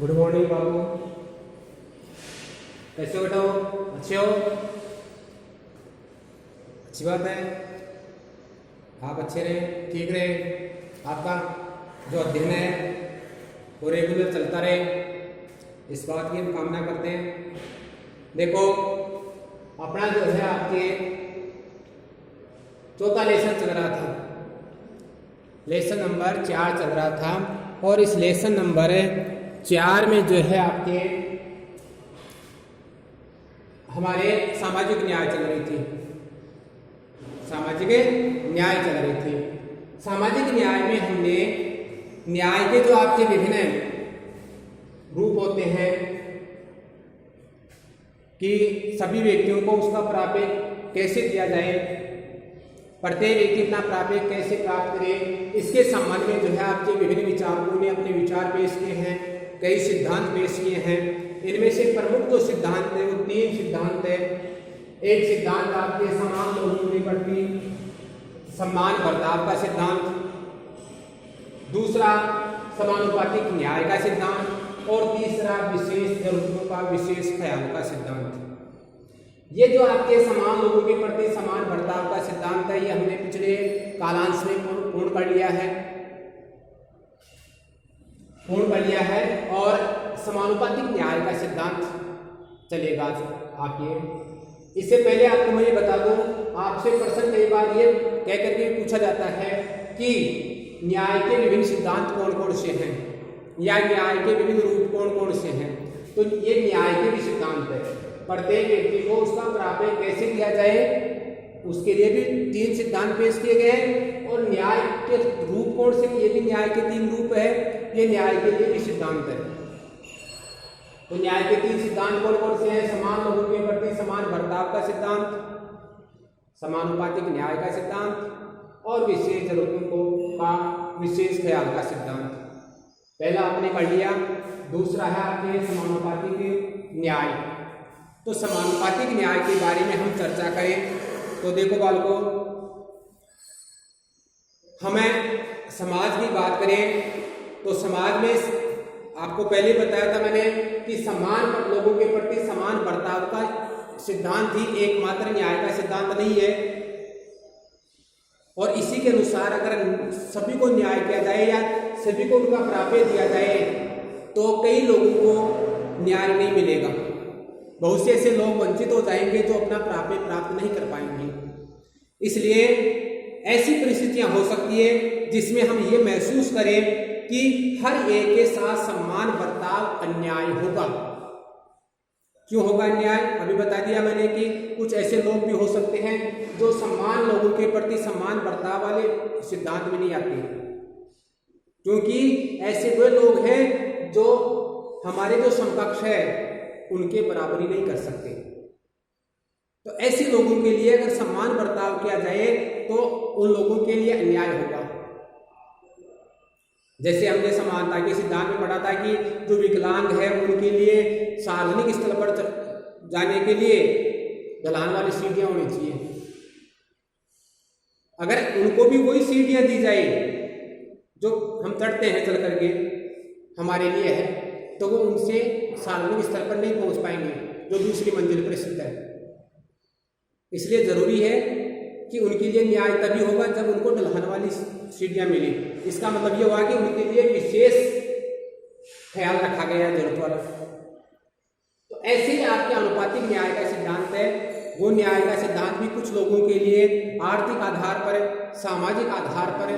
Good morning बाबू, कैसे हो बेटा? हो अच्छे हो? अच्छी बात है, आप अच्छे रहे, ठीक रहे, आपका जो अध्ययन है वो रेगुलर चलता रहे, इस बात की हम कामना करते हैं। देखो, अपना जो है आपके चौथा लेसन चल रहा था, लेसन नंबर 4 चल रहा था, और इस लेसन नंबर 4 में जो है आपके हमारे सामाजिक न्याय चल रही थी, सामाजिक न्याय चल रही थी। सामाजिक न्याय में हमने न्याय के जो आपके विभिन्न रूप होते हैं कि सभी व्यक्तियों को उसका प्राप्य कैसे दिया जाए, प्रत्येक व्यक्ति अपना प्राप्य कैसे प्राप्त करे, इसके संबंध में जो है आपके विभिन्न विचारकों ने अपने विचार पेश किए हैं, कई सिद्धांत पेश किए हैं। इनमें से प्रमुख जो सिद्धांत है वो 3 सिद्धांत है। एक सिद्धांत आपके समान लोगों के प्रति समान बर्ताव का सिद्धांत, दूसरा समानुपातिक न्याय का सिद्धांत, और तीसरा विशेष जरूरतों का विशेष ख्याल का सिद्धांत। ये जो आपके समान लोगों के प्रति समान बर्ताव का सिद्धांत है, ये हमने पिछले कालांश में पूर्ण कर लिया है, और समानुपातिक न्याय का सिद्धांत चलेगा आपके। इससे पहले आपको मैं ये बता दूं, आपसे प्रश्न कई बार ये कह करके पूछा जाता है कि न्याय के विभिन्न सिद्धांत कौन कौन से हैं, या न्याय के विभिन्न रूप कौन कौन से हैं। तो ये न्याय के भी सिद्धांत है, प्रत्येक व्यक्ति को उसका प्राप्य कैसे दिया जाए उसके लिए भी 3 सिद्धांत पेश किए गए हैं, और न्याय के रूप कौन से, ये भी न्याय के 3 रूप है, ये न्याय के लिए भी सिद्धांत है। तो न्याय के 3 सिद्धांत कौन कौन से हैं? समान लोगों के प्रति समान बर्ताव का सिद्धांत, समानुपातिक न्याय का सिद्धांत, और विशेष जरूरतों को का विशेष ख्याल का सिद्धांत। पहला आपने पढ़ लिया, दूसरा है आपके समानुपातिक न्याय। तो समानुपातिक न्याय के बारे में हम चर्चा करें तो देखो बालकों, हमें समाज की बात करें तो समाज में आपको पहले बताया था मैंने कि समान लोगों के प्रति समान बर्ताव का सिद्धांत ही एकमात्र न्याय का सिद्धांत नहीं है, और इसी के अनुसार अगर सभी को न्याय किया जाए या सभी को उनका प्राप्य दिया जाए तो कई लोगों को न्याय नहीं मिलेगा, बहुत से ऐसे लोग वंचित हो जाएंगे जो अपना प्राप्य प्राप्त नहीं कर पाएंगे। इसलिए ऐसी परिस्थितियां हो सकती है जिसमें हम ये महसूस करें कि हर एक के साथ समान बर्ताव अन्याय होगा। क्यों होगा अन्याय? अभी बता दिया मैंने कि कुछ ऐसे लोग भी हो सकते हैं जो समान लोगों के प्रति समान बर्ताव वाले सिद्धांत में नहीं आते, क्योंकि ऐसे वे लोग हैं जो हमारे जो समकक्ष है उनके बराबरी नहीं कर सकते। तो ऐसे लोगों के लिए अगर समान बर्ताव किया जाए तो उन लोगों के लिए अन्याय होगा। जैसे हमने समानता के सिद्धांत में पढ़ा था कि जो विकलांग है उनके लिए सार्वजनिक स्थल पर जाने के लिए ढलान वाली सीढ़ियां होनी चाहिए। अगर उनको भी वही सीढ़ियां दी जाए जो हम चढ़ते हैं चल करके हमारे लिए है, तो वो उनसे सार्वजनिक स्तर पर नहीं पहुंच पाएंगे जो दूसरी मंजिल पर स्थित है। इसलिए जरूरी है कि उनके लिए न्याय तभी होगा जब उनको ढलान वाली सीढ़ियां मिली। इसका मतलब ये हुआ कि उनके लिए विशेष ख्याल रखा गया है, जरूरत वाला। तो ऐसे ही आपके अनुपातिक न्याय का सिद्धांत है, वो न्याय का सिद्धांत भी कुछ लोगों के लिए आर्थिक आधार पर, सामाजिक आधार पर,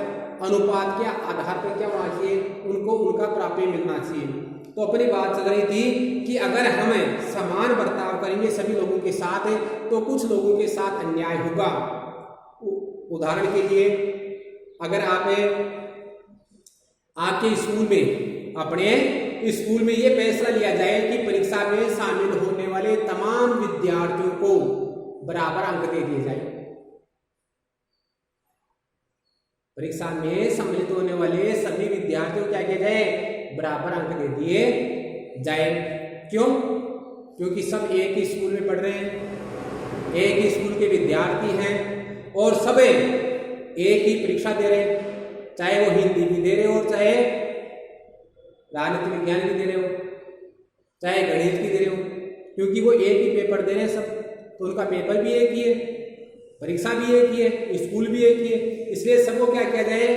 अनुपात के आधार पर क्या होना चाहिए, उनको उनका प्राप्य मिलना चाहिए। तो अपनी बात चल रही थी कि अगर हमें समान बर्ताव करेंगे सभी लोगों के साथ तो कुछ लोगों के साथ अन्याय होगा। उदाहरण के लिए, अगर आपके स्कूल में, अपने स्कूल में ये फैसला लिया जाए कि परीक्षा में शामिल होने वाले तमाम विद्यार्थियों को बराबर अंक दे दिए जाए, परीक्षा में सम्मिलित होने वाले सभी विद्यार्थियों को क्या किया जाए, बराबर अंक दे दिए जाए। क्यों? क्योंकि सब एक ही स्कूल में पढ़ रहे हैं, एक ही स्कूल के विद्यार्थी हैं, और सब एक ही परीक्षा दे रहे हैं, चाहे वो हिंदी भी दे रहे हो और चाहे राजनीति विज्ञान भी दे रहे हो। चाहे गणित की दे रहे हो, क्योंकि वो एक ही पेपर दे रहे हैं सब, तो उनका पेपर भी एक ही है, परीक्षा भी एक ही है, स्कूल भी एक ही है, इसलिए सबको क्या किया जाए,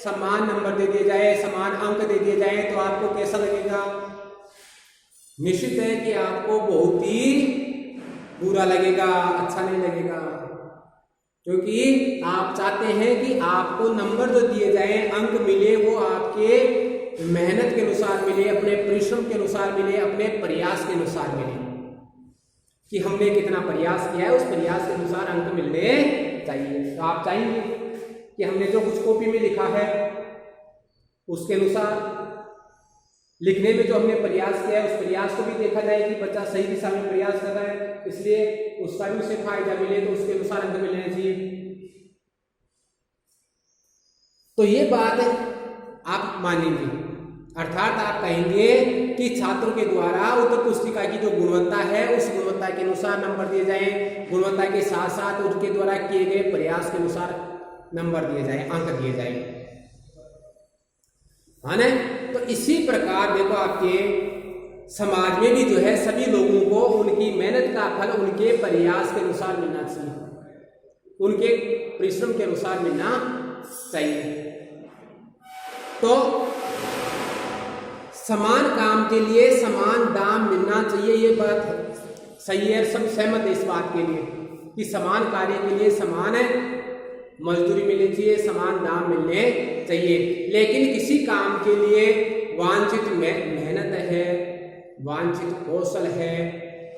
समान नंबर दे दिए जाए, समान अंक दे दिए जाए, तो आपको कैसा लगेगा? निश्चित है कि आपको बहुत ही बुरा लगेगा, अच्छा नहीं लगेगा, क्योंकि आप चाहते हैं कि आपको नंबर जो दिए जाए, अंक मिले, वो आपके मेहनत के अनुसार मिले, अपने परिश्रम के अनुसार मिले, अपने प्रयास के अनुसार मिले, कि हमने कितना प्रयास किया है, उस प्रयास के अनुसार अंक मिलने चाहिए। तो आप चाहेंगे कि हमने जो कुछ कॉपी में लिखा है उसके अनुसार लिखने में जो हमने प्रयास किया है, उस प्रयास को भी देखा जाए कि बच्चा सही दिशा में प्रयास कर रहा है, इसलिए उसका भी उसे फायदा मिले, तो उसके अनुसार अंक मिलने चाहिए। तो ये बात आप मानेंगे, अर्थात आप कहेंगे कि छात्रों के द्वारा उत्तर पुस्तिका की जो गुणवत्ता है, उस गुणवत्ता के अनुसार नंबर दिए जाएं, गुणवत्ता के साथ साथ उनके द्वारा किए गए प्रयास के अनुसार नंबर दिए जाए, अंक दिए जाए, है ना। तो इसी प्रकार देखो आपके समाज में भी जो है सभी लोगों को उनकी मेहनत का फल उनके प्रयास के अनुसार मिलना चाहिए, उनके परिश्रम के अनुसार मिलना चाहिए। तो समान काम के लिए समान दाम मिलना चाहिए, ये बात सही है, सब सहमत है इस बात के लिए कि समान कार्य के लिए समान मजदूरी मिलनी चाहिए, समान दाम मिलने चाहिए। लेकिन किसी काम के लिए वांछित मेहनत है, वांछित कौशल है,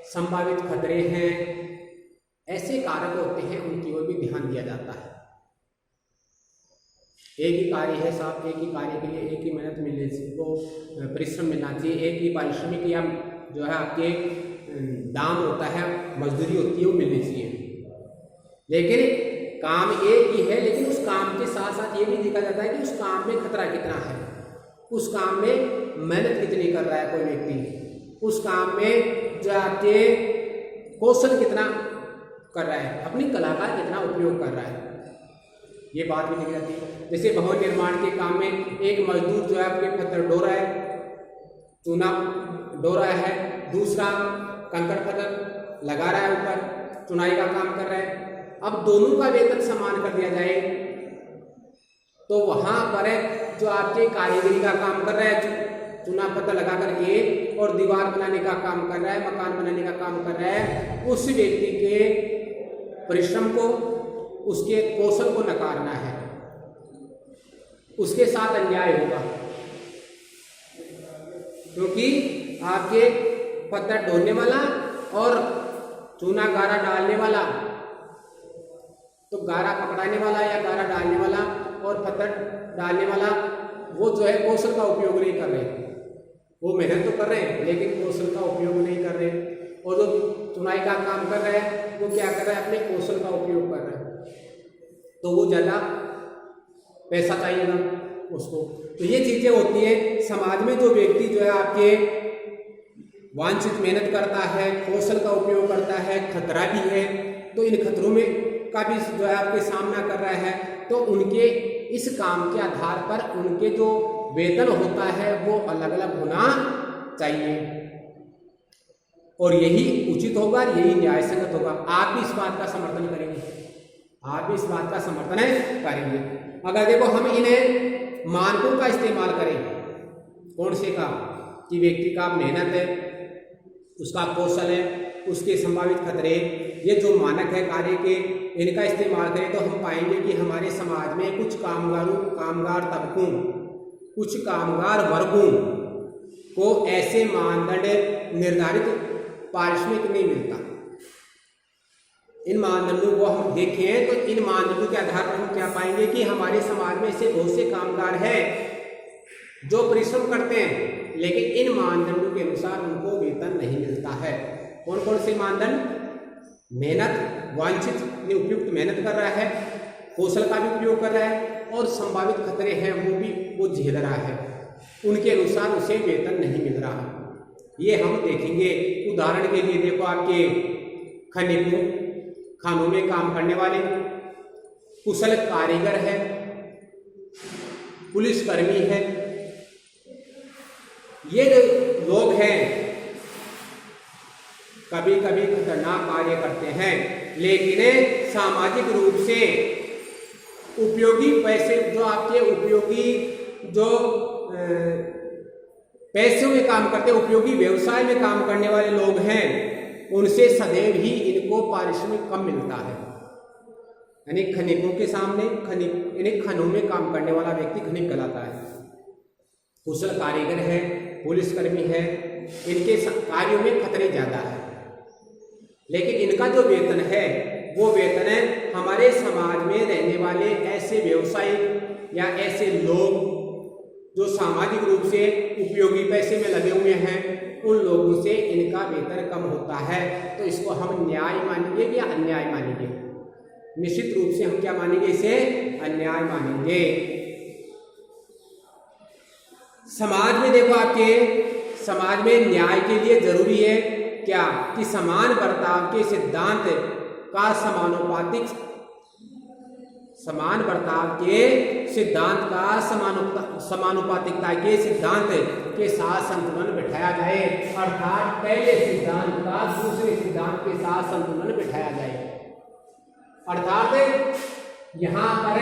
संभावित खतरे हैं, ऐसे कारक होते हैं, उनकी ओर भी ध्यान दिया जाता है। एक ही कार्य है साहब, एक ही कार्य के लिए एक ही मेहनत मिलने चाहिए, वो परिश्रम मिलना चाहिए, एक ही पारिश्रमिक या जो है आपके दाम होता है, मजदूरी होती है, वो मिलनी चाहिए। लेकिन काम एक ही है, लेकिन उस काम के साथ साथ ये भी देखा जाता है कि उस काम में खतरा कितना है, उस काम में मेहनत कितनी कर रहा है कोई व्यक्ति, उस काम में जो आपके कौशल कितना कर रहा है, अपनी कला का कितना उपयोग कर रहा है, ये बात भी देखी जाती है। जैसे भवन निर्माण के काम में एक मजदूर जो है आपके पत्थर डो रहा है, चूना डो रहा है, दूसरा कंकड़ पत्थर लगा रहा है, ऊपर चुनाई का काम कर रहा है। अब दोनों का वेतन समान कर दिया जाए तो वहां पर जो आपके कारीगरी का काम कर रहा है, चूना पत्थर लगाकर एक, और दीवार बनाने का काम कर रहा है, मकान बनाने का काम कर रहा है, उस व्यक्ति के परिश्रम को, उसके कौशल को नकारना है, उसके साथ अन्याय होगा, क्योंकि आपके पत्थर ढोने वाला और चूना गारा डालने वाला, तो गारा पकड़ाने वाला या गारा डालने वाला और पत्थर डालने वाला, वो जो है कौशल का उपयोग नहीं कर रहे, वो मेहनत तो कर रहे हैं लेकिन कौशल का उपयोग नहीं कर रहे। और जो चुनाई का काम कर रहा है वो क्या कर रहा है, अपने कौशल का उपयोग कर रहा है, तो वो ज़्यादा पैसा चाहिएगा उसको। तो ये चीज़ें होती है समाज में। जो व्यक्ति जो है आपके वांछित मेहनत करता है, कौशल का उपयोग करता है, खतरा भी है, तो इन खतरों में का भी जो है आपके सामना कर रहा है, तो उनके इस काम के आधार पर उनके जो वेतन होता है वो अलग अलग होना चाहिए, और यही उचित होगा, यही न्याय संगत होगा। आप भी इस बात का समर्थन करेंगे, आप भी इस बात का समर्थन करेंगे। अगर देखो हम इन्हें मानकों का इस्तेमाल करें, कौन से का, कि व्यक्ति का मेहनत है, उसका कौशल है, उसके संभावित खतरे, ये जो मानक है कार्य के, इनका इस्तेमाल करें तो हम पाएंगे कि हमारे समाज में कुछ कामगार तबकों, कुछ कामगार वर्गों को ऐसे मानदंड निर्धारित पारिश्रमिक नहीं मिलता। इन मानदंडों को हम देखें तो इन मानदंडों के आधार पर हम क्या पाएंगे कि हमारे समाज में ऐसे बहुत से कामगार हैं जो परिश्रम करते हैं, लेकिन इन मानदंडों के अनुसार उनको वेतन नहीं मिलता है। कौन कौन से मानदंड? मेहनत, वांछित उपयुक्त मेहनत कर रहा है, कौशल का भी उपयोग कर रहा है, और संभावित खतरे हैं वो झेल रहा है, उनके अनुसार उसे वेतन नहीं मिल रहा। ये हम देखेंगे। उदाहरण के लिए देखो आपके खनिकों, खानों में काम करने वाले, कुशल कारीगर है, पुलिसकर्मी है, ये जो लोग हैं कभी कभी खतरनाक कार्य करते हैं, लेकिन सामाजिक रूप से उपयोगी पैसे जो आपके उपयोगी जो पैसों में काम करते हैं, उपयोगी व्यवसाय में काम करने वाले लोग हैं, उनसे सदैव ही इनको पारिश्रमिक कम मिलता है। यानी खनिकों के सामने यानी खनों में काम करने वाला व्यक्ति खनिक कहलाता है। कुशल कारीगर है, पुलिसकर्मी है, इनके कार्यों में खतरे ज़्यादा है, लेकिन इनका जो वेतन है वो वेतन है हमारे समाज में रहने वाले ऐसे व्यवसायी या ऐसे लोग जो सामाजिक रूप से उपयोगी पैसे में लगे हुए हैं, उन लोगों से इनका वेतन कम होता है। तो इसको हम न्याय मानेंगे या अन्याय मानेंगे? निश्चित रूप से हम क्या मानेंगे? इसे अन्याय मानेंगे। समाज में देखो, आपके समाज में न्याय के लिए जरूरी है क्या कि समान बर्ताव के सिद्धांत का समानुपातिकता के सिद्धांत के साथ संतुलन बिठाया जाए, अर्थात पहले सिद्धांत का दूसरे सिद्धांत के साथ संतुलन बिठाया जाए। अर्थात यहाँ पर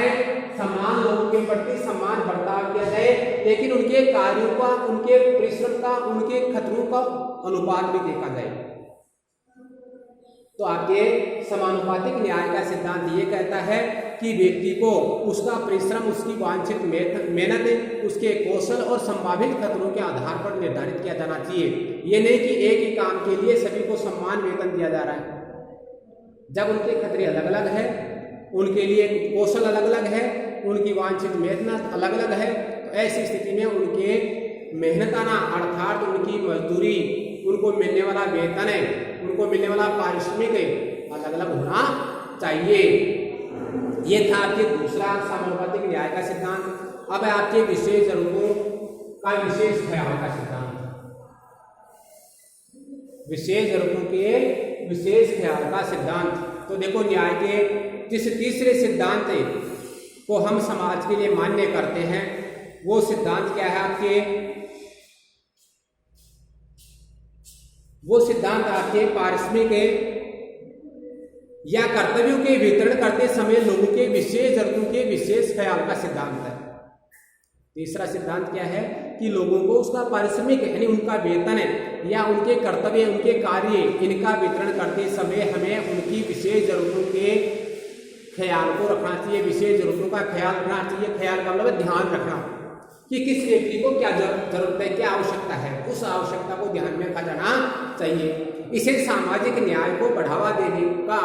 समान लोगों के प्रति समान बर्ताव किया जाए, लेकिन उनके कार्यों का, उनके परिश्रम का, उनके खतरों का अनुपात भी देखा जाए। तो आपके समानुपातिक न्याय का सिद्धांत ये कहता है कि व्यक्ति को उसका परिश्रम, उसकी वांछित मेहनत, उसके कौशल और संभावित खतरों के आधार पर निर्धारित किया जाना चाहिए। ये नहीं कि एक ही काम के लिए सभी को समान वेतन दिया जा रहा है। जब उनके खतरे अलग अलग है, उनके लिए कौशल अलग अलग है, उनकी वांछित मेहनत अलग अलग है, तो ऐसी स्थिति में उनके मेहनताना अर्थात उनकी मजदूरी, उनको मिलने वाला वेतन है, उनको मिलने वाला पारिश्रमिक अलग अलग होना चाहिए। ये था आपके दूसरा समानुपातिक न्याय का सिद्धांत। अब है आपके विशेष जरूरतों का विशेष ख्याल का सिद्धांत। विशेष जरूरतों के विशेष ख्याल का सिद्धांत। तो देखो, न्याय के जिस तीसरे सिद्धांत को हम समाज के लिए मान्य करते हैं, वो सिद्धांत क्या है आपके? वो सिद्धांत आपके पारिश्रमिक या कर्तव्यों के वितरण करते समय लोगों के विशेष जरूरतों के विशेष ख्याल का सिद्धांत है। तीसरा सिद्धांत क्या है कि लोगों को उसका पारिश्रमिक यानी उनका वेतन या उनके कर्तव्य, उनके कार्य, इनका वितरण करते समय हमें उनकी विशेष जरूरतों के ख्याल को रखना चाहिए। विशेष जरूरतों का ख्याल रखना चाहिए। ख्याल का मतलब ध्यान रखना कि किस व्यक्ति को क्या जरूरत है, क्या आवश्यकता है, उस आवश्यकता को ध्यान में रखा जाना चाहिए। इसे सामाजिक न्याय को बढ़ावा देने का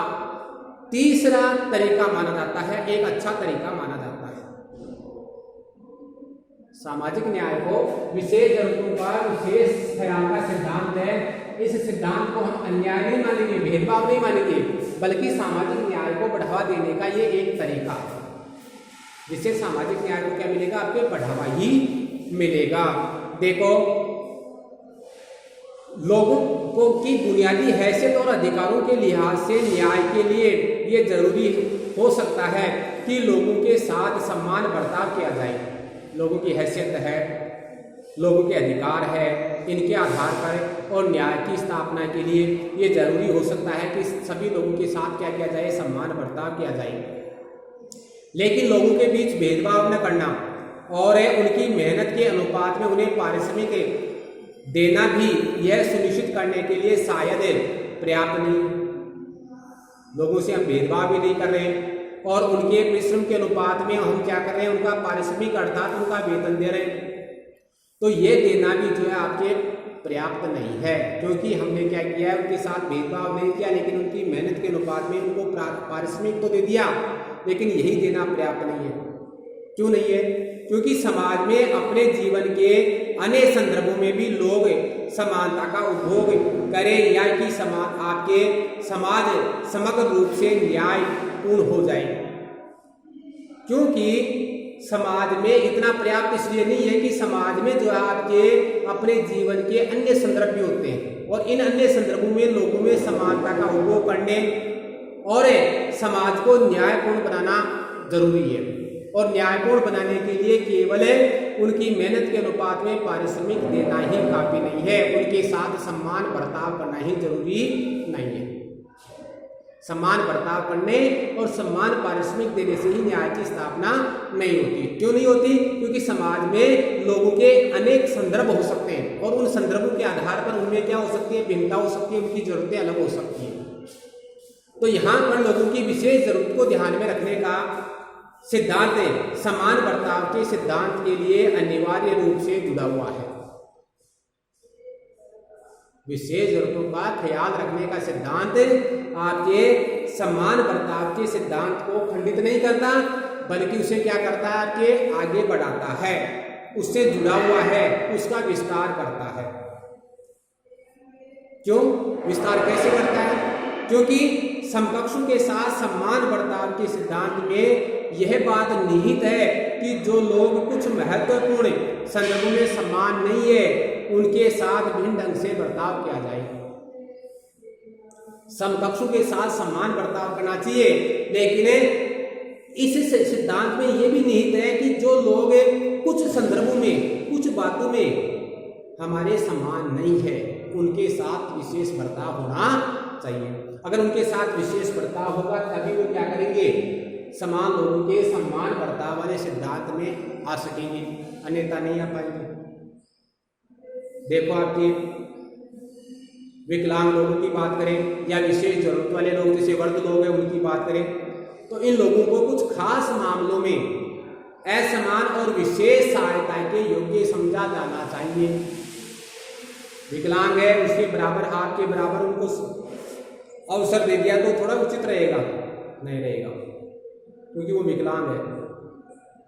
तीसरा तरीका माना जाता है, एक अच्छा तरीका माना जाता है। सामाजिक न्याय को विशेष जरूरतों का विशेष ख्याल का सिद्धांत है। इस सिद्धांत को हम अन्याय नहीं मानेंगे, भेदभाव नहीं मानेंगे, बल्कि सामाजिक न्याय को बढ़ावा देने का ये एक तरीका है, जिससे सामाजिक न्याय को क्या मिलेगा? आपके बढ़ावा ही मिलेगा। देखो, लोगों को की बुनियादी हैसियत और अधिकारों के लिहाज से न्याय के लिए ये जरूरी हो सकता है कि लोगों के साथ समान बर्ताव किया जाए। लोगों की हैसियत है, लोगों के अधिकार है, इनके आधार पर और न्याय की स्थापना के लिए ये जरूरी हो सकता है कि सभी लोगों के साथ क्या किया जाए? समान बर्ताव किया जाए। लेकिन लोगों के बीच भेदभाव न करना और उनकी मेहनत के अनुपात में उन्हें पारिश्रमिक देना भी यह सुनिश्चित करने के लिए शायद पर्याप्त नहीं। लोगों से हम भेदभाव भी नहीं कर रहे और उनके परिश्रम के अनुपात में हम क्या कर रहे हैं? उनका पारिश्रमिक अर्थात उनका वेतन दे रहे हैं। तो ये देना भी जो है आपके पर्याप्त नहीं है, क्योंकि हमने क्या किया है? उनके साथ भेदभाव नहीं किया, लेकिन उनकी मेहनत के अनुपात में उनको पारिश्रमिक तो दे दिया, लेकिन यही देना पर्याप्त नहीं है। क्यों नहीं है? क्योंकि समाज में अपने जीवन के अन्य संदर्भों में भी लोग समानता का उपभोग करें या कि आपके समाज समग्र रूप से न्यायपूर्ण हो जाए। क्योंकि समाज में इतना पर्याप्त इसलिए नहीं है कि समाज में जो है आपके अपने जीवन के अन्य संदर्भ भी होते हैं और इन अन्य संदर्भों में लोगों में समानता का उपभोग करने और समाज को न्यायपूर्ण बनाना जरूरी है। और न्यायपूर्ण बनाने के लिए केवल उनकी मेहनत के अनुपात में पारिश्रमिक देना ही काफी नहीं है, उनके साथ सम्मान बर्ताव करना ही जरूरी नहीं है। सम्मान बर्ताव करने और सम्मान पारिश्रमिक देने से ही न्याय की स्थापना नहीं होती। क्यों नहीं होती? क्योंकि समाज में लोगों के अनेक संदर्भ हो सकते हैं और उन संदर्भों के आधार पर उनमें क्या हो सकती है, भिन्नता हो सकती है, उनकी जरूरतें अलग हो सकती हैं। तो यहाँ पर लोगों की विशेष जरूरत को ध्यान में रखने का सिद्धांत समान बर्ताव के सिद्धांत के लिए अनिवार्य रूप से जुड़ा हुआ है। विशेष जरूरतों का ख्याल रखने का सिद्धांत आपके समान बर्ताव के सिद्धांत को खंडित नहीं करता, बल्कि उसे क्या करता है, आपके आगे बढ़ाता है, उससे जुड़ा हुआ है, उसका विस्तार करता है। क्यों विस्तार कैसे करता है? क्योंकि समकक्षों के साथ समान बर्ताव के सिद्धांत में यह बात निहित है कि जो लोग कुछ महत्वपूर्ण संदर्भों में समान नहीं है, उनके साथ भिन्न ढंग से बर्ताव किया जाए। समकक्षों के साथ समान बर्ताव करना चाहिए, लेकिन इस सिद्धांत में यह भी निहित है कि जो लोग कुछ संदर्भों में, कुछ बातों में हमारे समान नहीं है, उनके साथ विशेष बर्ताव होना चाहिए। अगर उनके साथ विशेष बर्ताव होगा तभी वो क्या करेंगे, समान लोगों के समान बर्ताव वाले सिद्धांत में आ सकेंगे, अन्यथा नहीं आ पाएंगे। देखो आपके विकलांग लोगों की बात करें या विशेष जरूरत वाले लोग जैसे वृद्ध लोग हैं उनकी बात करें, तो इन लोगों को कुछ खास मामलों में असमान और विशेष सहायता के योग्य समझा जाना चाहिए। विकलांग है, उसके बराबर, आपके बराबर उनको अवसर दे दिया तो थोड़ा उचित रहेगा? नहीं रहेगा, क्योंकि वो विकलांग है।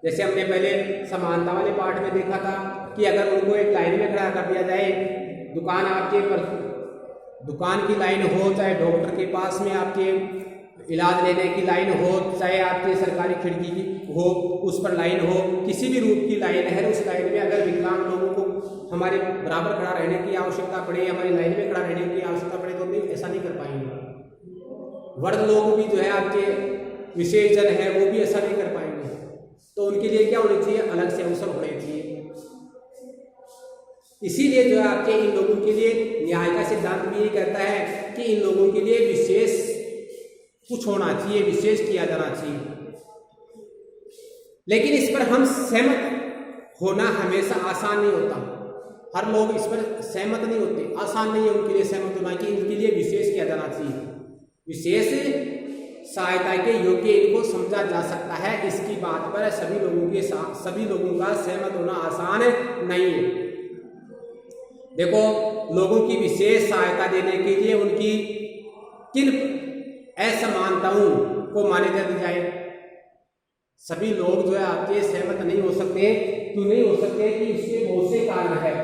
जैसे हमने पहले समानता वाले पाठ में देखा था कि अगर उनको एक लाइन में खड़ा कर दिया जाए, दुकान आपके पर, दुकान की लाइन हो, चाहे डॉक्टर के पास में आपके इलाज लेने की लाइन हो, चाहे आपके सरकारी खिड़की की हो, उस पर लाइन हो, किसी भी रूप की लाइन है, उस लाइन में अगर विकलांग लोगों को हमारे बराबर खड़ा रहने की आवश्यकता पड़े, हमारी लाइन में खड़ा रहने की आवश्यकता पड़े, तो भी ऐसा नहीं कर पाएंगे। वृद्ध लोग भी जो है आपके विशेष जन है, वो भी ऐसा नहीं कर पाएंगे। तो उनके लिए क्या होना चाहिए, अलग से अवसर होने चाहिए। इसीलिए जो है आपके इन लोगों के लिए न्याय का सिद्धांत भी ये कहता है कि इन लोगों के लिए विशेष कुछ होना चाहिए, विशेष किया जाना चाहिए। लेकिन इस पर हम सहमत होना हमेशा आसान नहीं होता। हर लोग इस पर सहमत नहीं होते, आसान नहीं है उनके लिए सहमत होना कि इनके लिए विशेष किया जाना चाहिए। विशेष सहायता के योग्य इनको समझा जा सकता है, इसकी बात पर सभी लोगों के साथ, सभी लोगों का सहमत होना आसान नहीं है। देखो, लोगों की विशेष सहायता देने के लिए उनकी किन असमानताओं को मान्यता दी जाए? सभी लोग जो है आपके सहमत नहीं हो सकते। क्यों नहीं हो सकते? कि इसके बहुत से कारण है,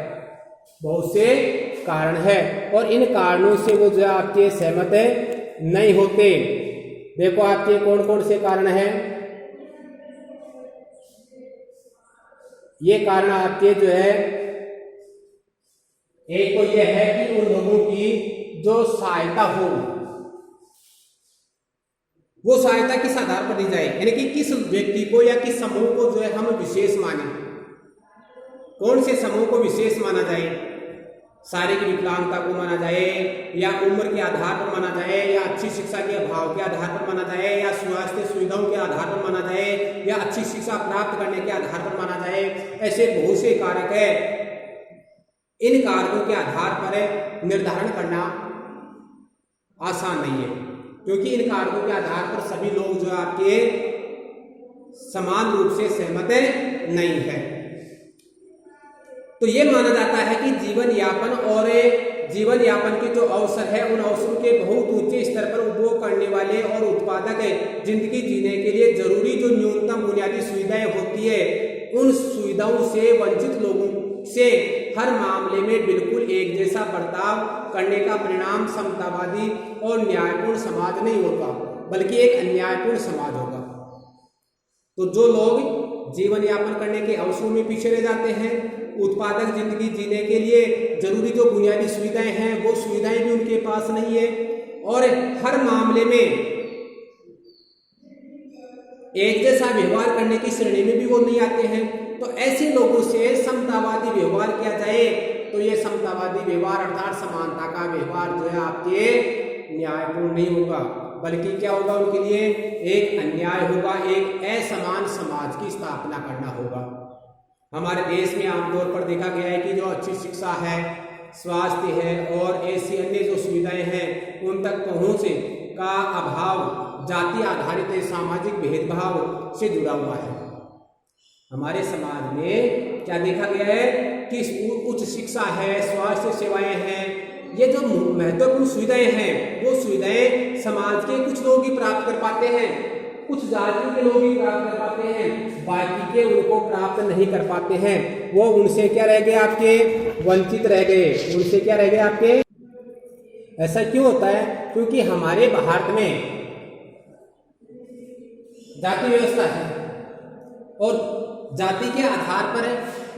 बहुत से कारण है, और इन कारणों से वो जो है आपके सहमत नहीं होते। देखो आपके कौन कौन से कारण हैं। ये कारण आपके जो है, एक तो यह है कि उन लोगों की जो सहायता हो, वो सहायता किस आधार पर दी जाए, यानी कि किस व्यक्ति को या किस समूह को जो है हम विशेष माने। कौन से समूह को विशेष माना जाए? शारीरिक विकलांगता को माना जाए, या उम्र के आधार पर माना जाए, या अच्छी शिक्षा के अभाव के आधार पर माना जाए, या स्वास्थ्य सुविधाओं के आधार पर माना जाए, या अच्छी शिक्षा प्राप्त करने के आधार पर माना जाए। ऐसे बहुत से कारक है। इन कारकों के आधार पर निर्धारण करना आसान नहीं है, क्योंकि इन कारकों के आधार पर सभी लोग जो आपके समान रूप से सहमत नहीं है। तो ये माना जाता है कि जीवन यापन और जीवन यापन के जो अवसर है, उन अवसरों के बहुत ऊंचे स्तर पर उपभोग करने वाले और उत्पादक जिंदगी जीने के लिए जरूरी जो न्यूनतम बुनियादी सुविधाएं होती है, उन सुविधाओं से वंचित लोगों से हर मामले में बिल्कुल एक जैसा बर्ताव करने का परिणाम समतावादी और न्यायपूर्ण समाज नहीं होगा, बल्कि एक अन्यायपूर्ण समाज होगा। तो जो लोग जीवन यापन करने के अवसरों में पीछे रह जाते हैं, उत्पादक जिंदगी जीने के लिए जरूरी जो बुनियादी सुविधाएं हैं, वो सुविधाएं भी उनके पास नहीं है, और हर मामले में एक जैसा व्यवहार करने की श्रेणी में भी वो नहीं आते हैं। तो ऐसे लोगों से समतावादी व्यवहार किया जाए तो ये समतावादी व्यवहार अर्थात समानता का व्यवहार जो है आपके न्यायपूर्ण नहीं होगा, बल्कि क्या होगा, उनके लिए एक अन्याय होगा, एक असमान समाज की स्थापना करना होगा। हमारे देश में आमतौर पर देखा गया है कि जो अच्छी शिक्षा है, स्वास्थ्य है और ऐसी अन्य जो सुविधाएं हैं उन तक पहुंच का अभाव जाति आधारित सामाजिक भेदभाव से जुड़ा हुआ है। हमारे समाज में क्या देखा गया है कि उच्च शिक्षा है, स्वास्थ्य सेवाएं हैं, ये जो महत्वपूर्ण सुविधाएं हैं वो सुविधाएं समाज के कुछ लोग ही प्राप्त कर पाते हैं, कुछ जाति के लोग ही प्राप्त कर पाते हैं, बाकी के उनको प्राप्त नहीं कर पाते हैं। वो उनसे क्या रह गए, आपके वंचित रह गए, उनसे क्या रह गए आपके। ऐसा क्यों होता है? क्योंकि हमारे भारत में जाति व्यवस्था है और जाति के आधार पर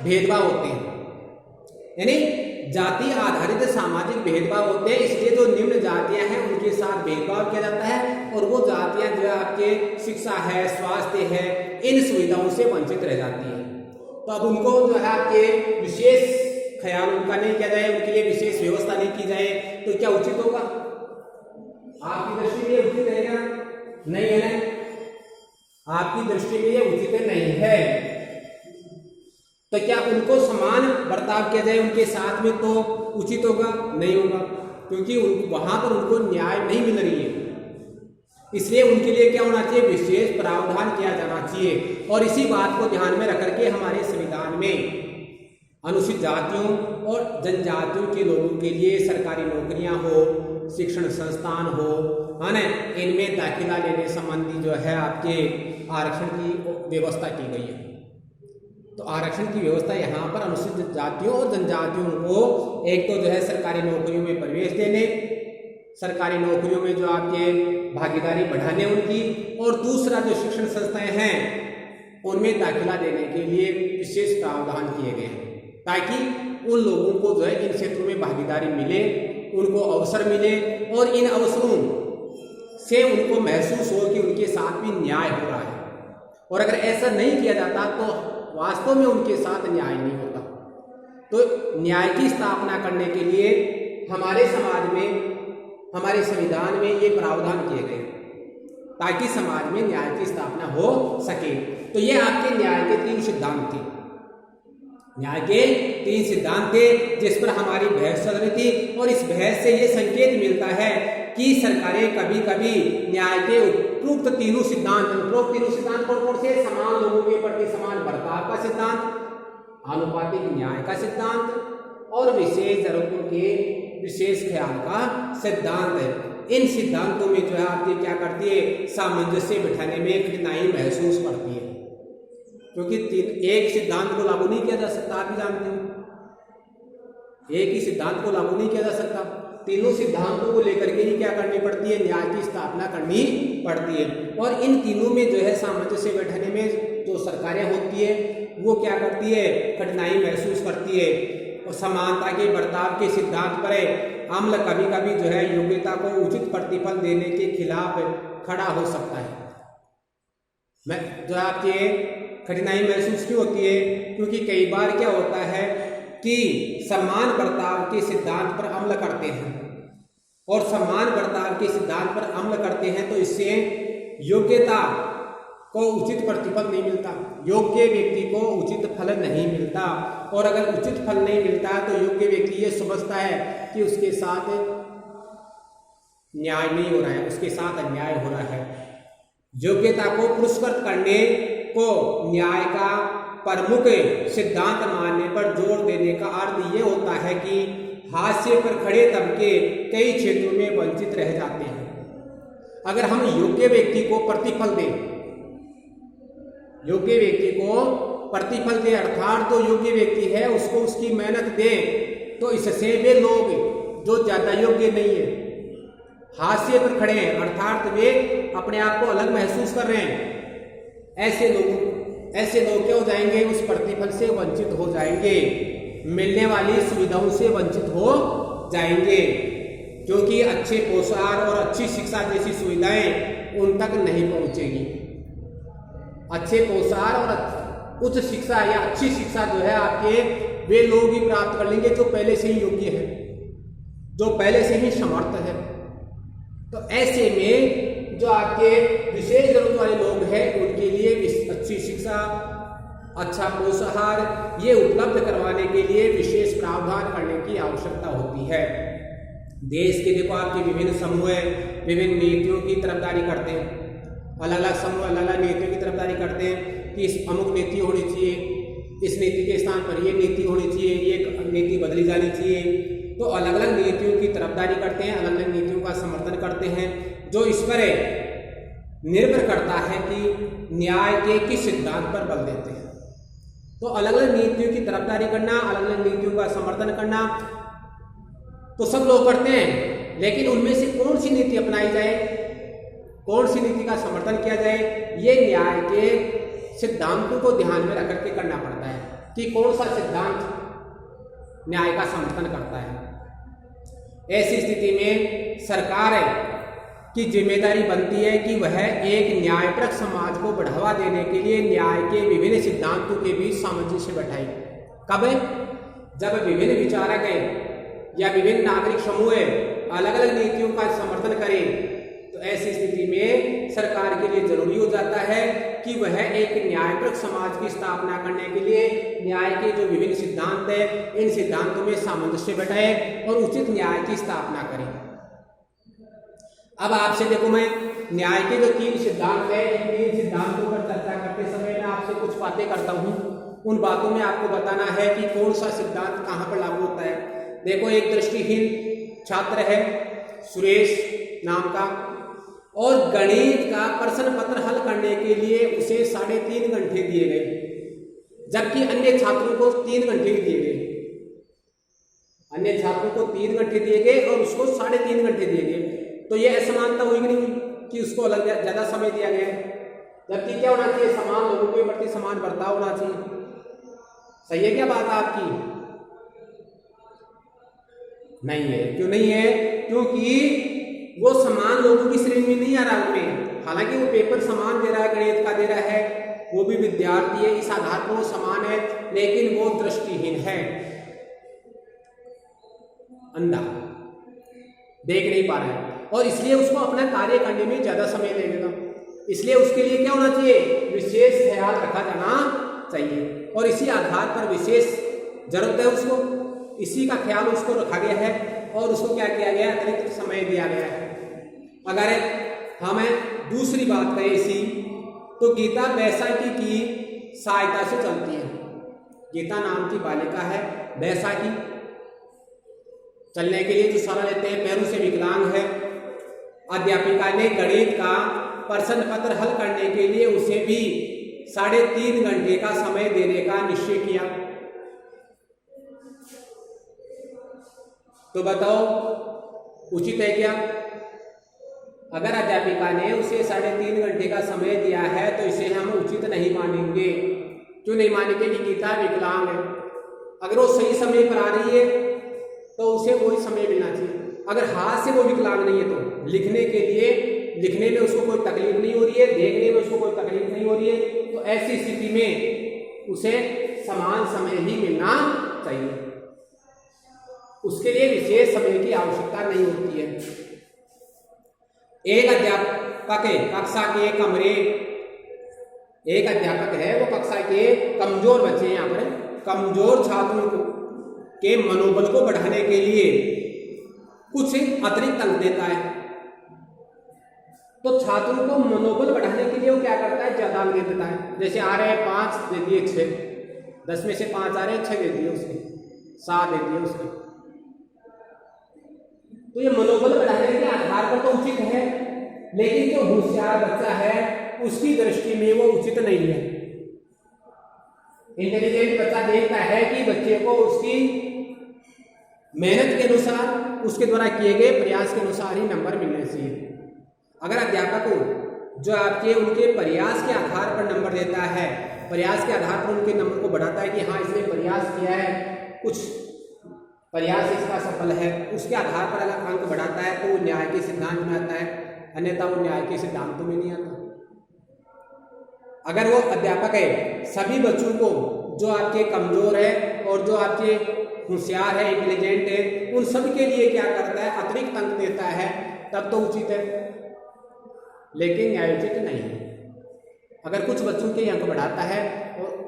भेदभाव होते हैं, यानी जाति आधारित सामाजिक भेदभाव होते हैं। इसलिए जो निम्न जातियां हैं उनके साथ भेदभाव किया जाता है और वो जातियां जो है आपके शिक्षा है, स्वास्थ्य है, इन सुविधाओं से वंचित रह जाती है। तो अब उनको जो है आपके विशेष ख्याल उनका नहीं किया जाए, उनके लिए विशेष व्यवस्था नहीं की जाए तो क्या उचित होगा? आपकी दृष्टि में उचित है क्या? नहीं है ना, आपकी दृष्टि में ये उचित नहीं है। तो क्या उनको समान बर्ताव किया जाए उनके साथ में तो उचित होगा? नहीं होगा, क्योंकि वहां पर उनको न्याय नहीं मिल रही है। इसलिए उनके लिए क्या होना चाहिए, विशेष प्रावधान किया जाना चाहिए। और इसी बात को ध्यान में रख करके हमारे संविधान में अनुसूचित जातियों और जनजातियों के लोगों के लिए सरकारी नौकरियां हो, शिक्षण संस्थान हो, है ना, इनमें दाखिला लेने संबंधी जो है आपके आरक्षण की व्यवस्था की गई है। तो आरक्षण की व्यवस्था यहाँ पर अनुसूचित जातियों और जनजातियों को एक तो जो है सरकारी नौकरियों में प्रवेश देने, सरकारी नौकरियों में जो आपके भागीदारी बढ़ाने उनकी, और दूसरा जो शिक्षण संस्थाएं हैं उनमें दाखिला देने के लिए विशेष प्रावधान किए गए हैं, ताकि उन लोगों को जो है इन क्षेत्रों में भागीदारी मिले, उनको अवसर मिले और इन अवसरों से उनको महसूस हो कि उनके साथ भी न्याय हो रहा है। और अगर ऐसा नहीं किया जाता तो वास्तव में उनके साथ न्याय नहीं होता। तो न्याय की स्थापना करने के लिए हमारे समाज में, हमारे संविधान में ये प्रावधान किए गए ताकि समाज में न्याय की स्थापना हो सके। तो ये आपके न्याय के 3 सिद्धांत थे, न्याय के 3 सिद्धांत थे जिस पर हमारी बहस चल रही थी। और इस बहस से ये संकेत मिलता है कि सरकारें कभी कभी न्याय के उपरोक्त तीनों सिद्धांत कौन से, समान लोगों के प्रति समान बर्ताव का सिद्धांत, आनुपातिक न्याय का सिद्धांत और विशेष जरूरतों के विशेष ख्याल का सिद्धांत है। इन सिद्धांतों में जो है आपकी क्या करती है, सामंजस्य बिठाने में कठिनाई महसूस करती है, क्योंकि एक सिद्धांत को लागू नहीं किया जा सकता। आप भी जानते हो एक ही सिद्धांत को लागू नहीं किया जा सकता, तीनों सिद्धांतों को लेकर के ही क्या करनी पड़ती है, न्याय की स्थापना करनी पड़ती है। और इन तीनों में जो है सामंजस्य बैठाने में जो सरकारें होती है वो क्या करती है, कठिनाई महसूस करती है। और समानता के बर्ताव के सिद्धांत पर अमल कभी कभी जो है योग्यता को उचित प्रतिफल देने के खिलाफ खड़ा हो सकता है। मैं जो आपके कठिनाई महसूस क्यों होती है, क्योंकि कई बार क्या होता है कि समान बर्ताव के सिद्धांत पर अमल करते हैं और समान बर्ताव के सिद्धांत पर अमल करते हैं तो इससे योग्यता को उचित प्रतिफल नहीं मिलता, योग्य व्यक्ति को उचित फल नहीं मिलता। और अगर उचित फल नहीं मिलता तो योग्य व्यक्ति ये समझता है कि उसके साथ न्याय नहीं हो रहा है, उसके साथ अन्याय हो रहा है। योग्यता को पुरस्कृत करने को न्याय का प्रमुख सिद्धांत मानने पर जोर देने का अर्थ ये होता है कि हाशिए पर खड़े तबके कई क्षेत्रों में वंचित रह जाते हैं। अगर हम योग्य व्यक्ति को प्रतिफल दें, योग्य व्यक्ति को प्रतिफल दें अर्थात जो योग्य व्यक्ति है उसको उसकी मेहनत दें, तो इससे वे लोग जो ज्यादा योग्य नहीं है, हाशिए पर खड़े हैं अर्थात वे अपने आप को अलग महसूस कर रहे हैं, ऐसे लोग क्या हो जाएंगे, उस प्रतिफल से वंचित हो जाएंगे, मिलने वाली सुविधाओं से वंचित हो जाएंगे, क्योंकि अच्छे पोशाक और अच्छी शिक्षा जैसी सुविधाएं उन तक नहीं पहुंचेगी। अच्छे पोशाक और उच्च शिक्षा या अच्छी शिक्षा जो है आपके वे लोग ही प्राप्त कर लेंगे जो पहले से ही योग्य है, जो पहले से ही समर्थ है। तो ऐसे में जो आपके विशेष जरूरत वाले लोग हैं उनके लिए अच्छी शिक्षा, अच्छा पोषाहार ये उपलब्ध करवाने के लिए विशेष प्रावधान करने की आवश्यकता होती है। देश के देखो आपके विभिन्न समूह विभिन्न नीतियों की तरफदारी करते हैं, अलग अलग समूह अलग अलग नीतियों की तरफदारी करते हैं कि इस अमुक नीति होनी चाहिए, इस नीति के स्थान पर ये नीति होनी चाहिए, ये नीति बदली जानी चाहिए। तो अलग अलग नीतियों की तरफदारी करते हैं, अलग अलग नीतियों का समर्थन करते हैं, जो इस पर निर्भर करता है कि न्याय के किस सिद्धांत पर बल देते हैं। तो अलग अलग नीतियों की तरफदारी करना, अलग अलग नीतियों का समर्थन करना तो सब लोग करते हैं, लेकिन उनमें से कौन सी नीति अपनाई जाए, कौन सी नीति का समर्थन किया जाए, ये न्याय के सिद्धांतों को ध्यान में रख करके करना पड़ता है कि कौन सा सिद्धांत न्याय का समर्थन करता है। ऐसी स्थिति में सरकार की जिम्मेदारी बनती है कि वह एक न्यायपरक समाज को बढ़ावा देने के लिए न्याय के विभिन्न सिद्धांतों के बीच सामंजस्य बैठाए। कब? जब विभिन्न विचारक या विभिन्न नागरिक समूह अलग अलग नीतियों का समर्थन करें, तो ऐसी स्थिति में सरकार के लिए जरूरी हो जाता है कि वह एक न्यायपरक समाज की स्थापना करने के लिए न्याय के जो विभिन्न सिद्धांत है इन सिद्धांतों में सामंजस्य बैठाए और उचित न्याय की स्थापना करें। अब आपसे देखो मैं न्याय के जो 3 सिद्धांत है इन 3 सिद्धांतों पर चर्चा करते समय मैं आपसे कुछ बातें करता हूँ, उन बातों में आपको बताना है कि कौन सा सिद्धांत कहाँ पर लागू होता है। देखो एक दृष्टिहीन छात्र है सुरेश नाम का, और गणित का प्रश्न पत्र हल करने के लिए उसे 3.5 घंटे दिए गए, जबकि अन्य छात्रों को 3 घंटे दिए गए। अन्य छात्रों को 3 घंटे दिए गए और उसको 3.5 घंटे दिए गए। तो ये असमानता हुई कि नहीं हुई कि उसको अलग ज्यादा समय दिया गया, जबकि क्या होना चाहिए, समान लोगों के प्रति समान बर्ताव होना चाहिए। सही है क्या बात आपकी? नहीं है। क्यों नहीं है? क्योंकि वो समान लोगों की श्रेणी में नहीं आ रहा उनमें, हालांकि वो पेपर समान दे रहा है, गणित का दे रहा है, वो भी विद्यार्थी है, इस आधार पर वो समान है, लेकिन वो दृष्टिहीन है, अंधा, देख नहीं पा रहा है, और इसलिए उसको अपना कार्य करने में ज्यादा समय लगेगा। इसलिए उसके लिए क्या होना चाहिए, विशेष ख्याल रखा जाना चाहिए, और इसी आधार पर विशेष जरूरत है उसको, इसी का ख्याल उसको रखा गया है और उसको क्या किया गया, अतिरिक्त समय दिया गया है। अगर हमें दूसरी बात करें इसी, तो गीता बैसाखी की सहायता से चलती है। गीता नाम की बालिका है, बैसाखी, चलने के लिए जो सहारा लेते हैं, पैरों से विकलांग है। अध्यापिका ने गणित का प्रश्न पत्र हल करने के लिए उसे भी 3.5 घंटे का समय देने का निश्चय किया। तो बताओ उचित है क्या? अगर अध्यापिका ने उसे 3.5 घंटे का समय दिया है तो इसे हम उचित नहीं मानेंगे। क्यों नहीं मानेंगे? कि गीता विकलांग है, अगर वो सही समय पर आ रही है तो उसे वही समय मिलना चाहिए। अगर हाथ से वो विकलांग नहीं है तो लिखने के लिए, लिखने में उसको कोई तकलीफ नहीं हो रही है, देखने में उसको कोई तकलीफ नहीं हो रही है, तो ऐसी स्थिति में उसे समान समय ही मिलना चाहिए, उसके लिए विशेष समय की आवश्यकता नहीं होती है। एक अध्यापक कक्षा के कमरे, एक अध्यापक है वो कक्षा के कमजोर बच्चे, यहाँ पर कमजोर छात्रों के मनोबल को बढ़ाने के लिए कुछ अतिरिक्त अंक देता है। तो छात्रों को मनोबल बढ़ाने के लिए वो क्या करता है, ज्यादा अंक दे देता है। जैसे आ रहे हैं 5 दे दिए 6, 10 में से 5 आ रहे हैं, 6 दे दिए उसके, 7 दे दिए उसके। तो ये मनोबल बढ़ाने के आधार पर तो उचित है, लेकिन जो होशियार बच्चा है उसकी दृष्टि में वो उचित नहीं है। इंटेलिजेंट बच्चा देखता है कि बच्चे को उसकी मेहनत के अनुसार, उसके द्वारा किए गए प्रयास के अनुसार ही नंबर मिलने चाहिए। अगर अध्यापक को जो आपके उनके प्रयास के आधार पर नंबर देता है, प्रयास के आधार पर उनके नंबर को बढ़ाता है कि हाँ इसने प्रयास किया है, कुछ प्रयास इसका सफल है, उसके आधार पर अगर अंक बढ़ाता है तो वो न्याय के सिद्धांत में आता है, अन्यथा वो न्याय के सिद्धांतों में नहीं आता। अगर वो अध्यापक है सभी बच्चों को जो आपके कमजोर है और जो आपके होशियार है, इंटेलिजेंट है, उन सब के लिए क्या करता है, अतिरिक्त अंक देता है, तब तो उचित है, लेकिन न्यायोचित नहीं है। अगर कुछ बच्चों के अंक बढ़ाता है और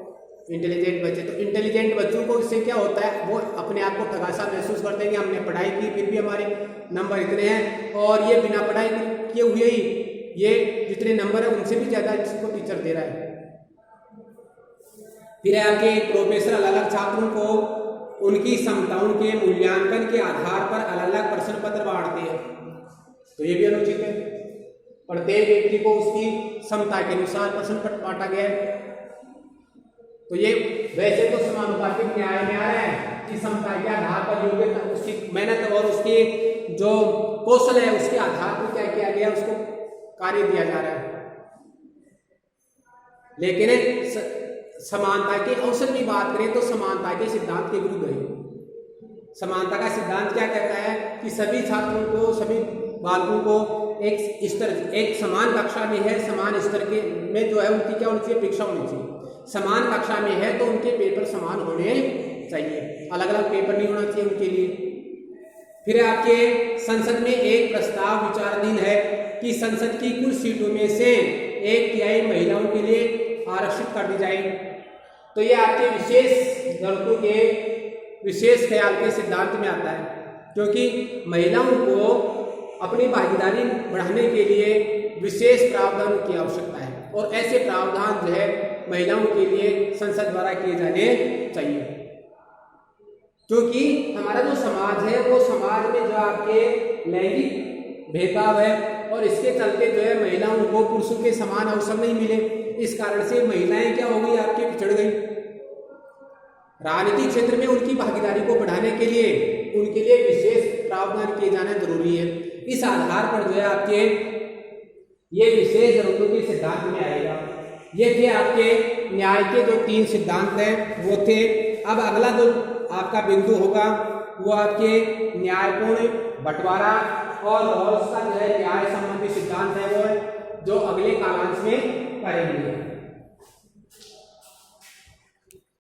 इंटेलिजेंट बच्चे, तो इंटेलिजेंट बच्चों को इससे क्या होता है, वो अपने आप को ठगासा महसूस करते हैं कि हमने पढ़ाई की फिर भी हमारे नंबर इतने हैं, और ये बिना पढ़ाई किए हुए ही ये जितने नंबर है उनसे भी ज़्यादा इसको टीचर दे रहा है। फिर आपके प्रोफेसर अलग अलग छात्रों को उनकी क्षमताओं के मूल्यांकन के आधार पर अलग अलग प्रश्न पत्र बांटते हैं, तो ये भी अनुचित है। प्रत्येक व्यक्ति को उसकी क्षमता के अनुसार प्रश्न पत्र बांटा गया है, तो ये वैसे तो समानुपातिक न्याय में आ रहा है कि क्षमता के आधार पर योग्यता, उसकी मेहनत और उसके जो कौशल है उसके आधार पर क्या किया गया, उसको कार्य दिया जा रहा है। लेकिन समानता के अवसर की बात करें तो समानता के सिद्धांत के विरुद्ध है। समानता का सिद्धांत क्या कहता है कि सभी छात्रों को, सभी बालकों को एक स्तर, एक समान कक्षा में है, समान स्तर के में जो है उनकी क्या होनी चाहिए, परीक्षा होनी चाहिए। समान कक्षा में है तो उनके पेपर समान होने चाहिए, अलग अलग पेपर नहीं होना चाहिए उनके लिए। फिर आपके संसद में एक प्रस्ताव विचाराधीन है कि संसद की कुल सीटों में से 1/3 महिलाओं के लिए आरक्षित कर दी जाए। तो ये आपके विशेष जरूरतों के विशेष ख्याल के सिद्धांत में आता है, क्योंकि महिलाओं को अपनी भागीदारी बढ़ाने के लिए विशेष प्रावधान की आवश्यकता है, और ऐसे प्रावधान जो है महिलाओं के लिए संसद द्वारा किए जाने चाहिए। क्योंकि हमारा जो समाज है वो समाज में जो आपके लैंगिक भेदभाव है, और इसके चलते जो है महिलाओं को पुरुषों के समान अवसर नहीं मिले, इस कारण से महिलाएं क्या हो गई, आपकी पिछड़ गई। राजनीतिक क्षेत्र में उनकी भागीदारी को बढ़ाने के लिए उनके लिए विशेष प्रावधान किए जाना जरूरी है। इस आधार पर जो है आपके ये विशेष जरूरतों के सिद्धांत में आएगा। ये थे आपके न्याय के जो 3 सिद्धांत हैं वो थे। अब अगला जो आपका बिंदु होगा वो आपके न्यायपूर्ण बंटवारा और बहुत सा जो है न्याय संबंधी सिद्धांत है वो जो अगले कालांश में करेंगे।